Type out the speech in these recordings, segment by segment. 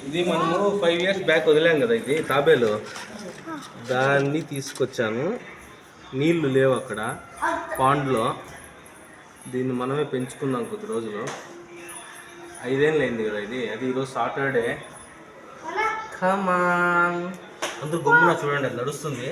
ఇది మనము 5 years back వదిలాం కదా, ఇది తాబేలు. దాన్ని తీసుకొచ్చాను. నీళ్లు లేవు అక్కడ పాండ్లో. దీన్ని మనమే పెంచుకుందాం కొద్ది రోజులు. 5 ఏళ్ళు అయింది కదా ఇది. అది ఈరోజు సాటర్డే. కమాన్ అందరూ గమ్మున చూడండి, అది నడుస్తుంది.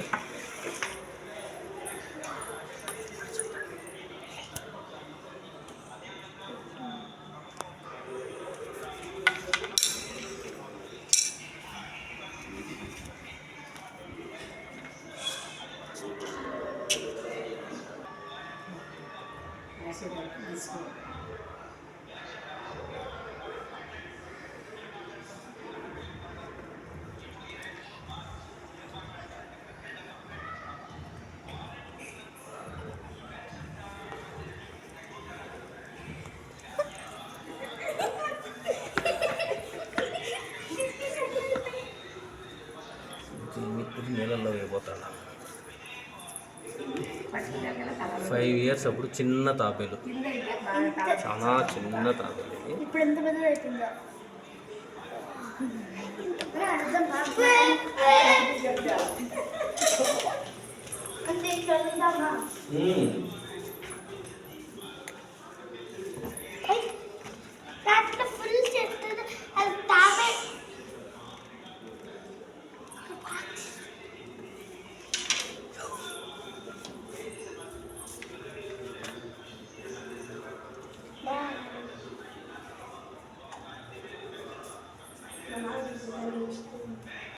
నీళ్ళల్లో వెళ్ళిపోతాను. 5 years అప్పుడు చిన్న తాబేలు, చాలా చిన్న తాబేలు. ఇప్పుడు ఎంత పెద్దది అవుతుందో. అంటే